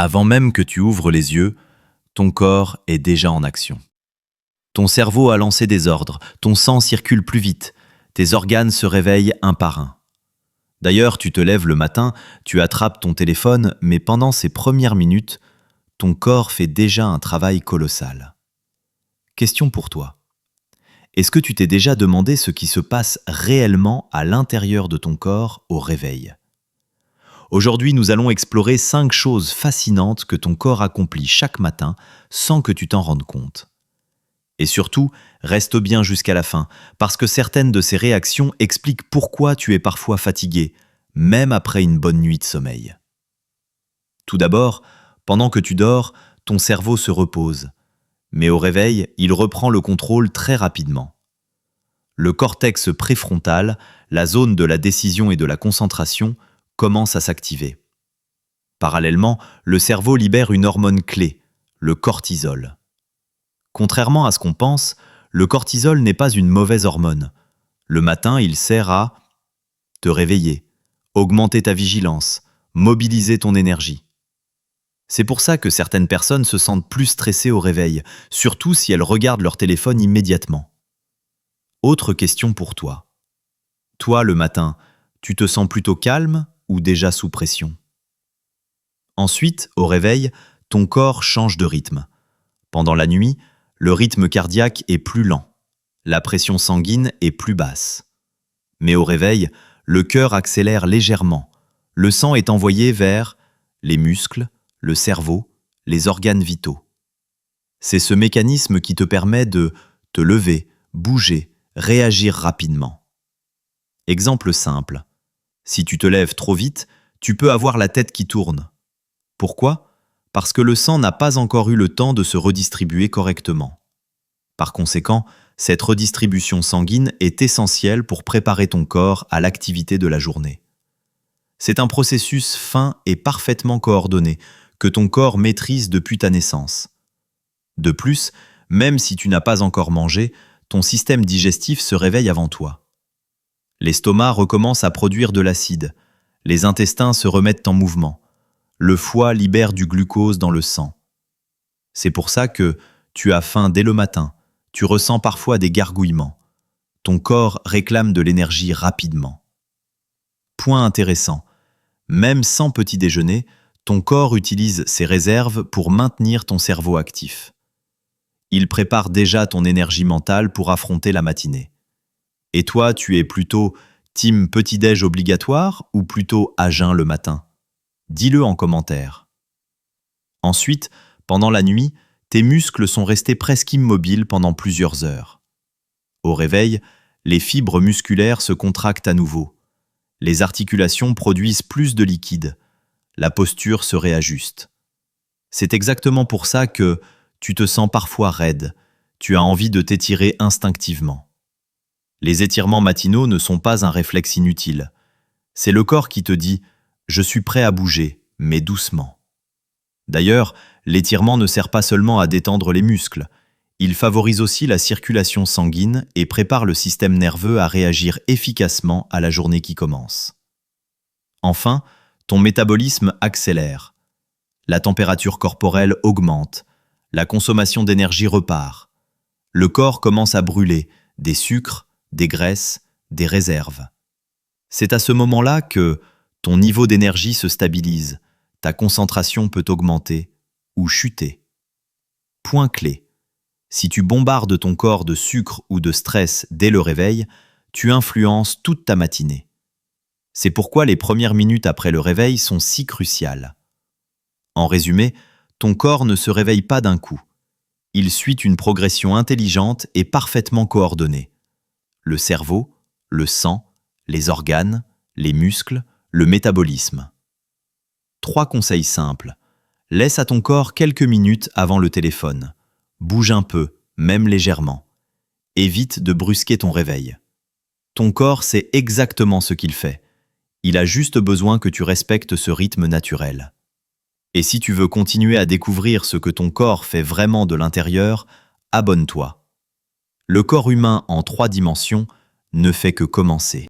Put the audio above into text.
Avant même que tu ouvres les yeux, ton corps est déjà en action. Ton cerveau a lancé des ordres, ton sang circule plus vite, tes organes se réveillent un par un. D'ailleurs, tu te lèves le matin, tu attrapes ton téléphone, mais pendant ces premières minutes, ton corps fait déjà un travail colossal. Question pour toi. Est-ce que tu t'es déjà demandé ce qui se passe réellement à l'intérieur de ton corps au réveil ? Aujourd'hui, nous allons explorer 5 choses fascinantes que ton corps accomplit chaque matin sans que tu t'en rendes compte. Et surtout, reste bien jusqu'à la fin, parce que certaines de ces réactions expliquent pourquoi tu es parfois fatigué, même après une bonne nuit de sommeil. Tout d'abord, pendant que tu dors, ton cerveau se repose. Mais au réveil, il reprend le contrôle très rapidement. Le cortex préfrontal, la zone de la décision et de la concentration, commence à s'activer. Parallèlement, le cerveau libère une hormone clé, le cortisol. Contrairement à ce qu'on pense, le cortisol n'est pas une mauvaise hormone. Le matin, il sert à te réveiller, augmenter ta vigilance, mobiliser ton énergie. C'est pour ça que certaines personnes se sentent plus stressées au réveil, surtout si elles regardent leur téléphone immédiatement. Autre question pour toi. Toi, le matin, tu te sens plutôt calme ou déjà sous pression ? Ensuite, au réveil, ton corps change de rythme. Pendant la nuit, le rythme cardiaque est plus lent. La pression sanguine est plus basse. Mais au réveil, le cœur accélère légèrement. Le sang est envoyé vers les muscles, le cerveau, les organes vitaux. C'est ce mécanisme qui te permet de te lever, bouger, réagir rapidement. Exemple simple. Si tu te lèves trop vite, tu peux avoir la tête qui tourne. Pourquoi ? Parce que le sang n'a pas encore eu le temps de se redistribuer correctement. Par conséquent, cette redistribution sanguine est essentielle pour préparer ton corps à l'activité de la journée. C'est un processus fin et parfaitement coordonné que ton corps maîtrise depuis ta naissance. De plus, même si tu n'as pas encore mangé, ton système digestif se réveille avant toi. L'estomac recommence à produire de l'acide, les intestins se remettent en mouvement, le foie libère du glucose dans le sang. C'est pour ça que tu as faim dès le matin, tu ressens parfois des gargouillements. Ton corps réclame de l'énergie rapidement. Point intéressant, même sans petit déjeuner, ton corps utilise ses réserves pour maintenir ton cerveau actif. Il prépare déjà ton énergie mentale pour affronter la matinée. Et toi, tu es plutôt team petit-déj obligatoire ou plutôt à jeun le matin ? Dis-le en commentaire. Ensuite, pendant la nuit, tes muscles sont restés presque immobiles pendant plusieurs heures. Au réveil, les fibres musculaires se contractent à nouveau. Les articulations produisent plus de liquide. La posture se réajuste. C'est exactement pour ça que tu te sens parfois raide. Tu as envie de t'étirer instinctivement. Les étirements matinaux ne sont pas un réflexe inutile. C'est le corps qui te dit « Je suis prêt à bouger, mais doucement ». D'ailleurs, l'étirement ne sert pas seulement à détendre les muscles. Il favorise aussi la circulation sanguine et prépare le système nerveux à réagir efficacement à la journée qui commence. Enfin, ton métabolisme accélère. La température corporelle augmente. La consommation d'énergie repart. Le corps commence à brûler des sucres, des graisses, des réserves. C'est à ce moment-là que ton niveau d'énergie se stabilise, ta concentration peut augmenter ou chuter. Point clé. Si tu bombardes ton corps de sucre ou de stress dès le réveil, tu influences toute ta matinée. C'est pourquoi les premières minutes après le réveil sont si cruciales. En résumé, ton corps ne se réveille pas d'un coup. Il suit une progression intelligente et parfaitement coordonnée. Le cerveau, le sang, les organes, les muscles, le métabolisme. 3 conseils simples. Laisse à ton corps quelques minutes avant le téléphone. Bouge un peu, même légèrement. Évite de brusquer ton réveil. Ton corps sait exactement ce qu'il fait. Il a juste besoin que tu respectes ce rythme naturel. Et si tu veux continuer à découvrir ce que ton corps fait vraiment de l'intérieur, abonne-toi. Le corps humain en 3 dimensions ne fait que commencer.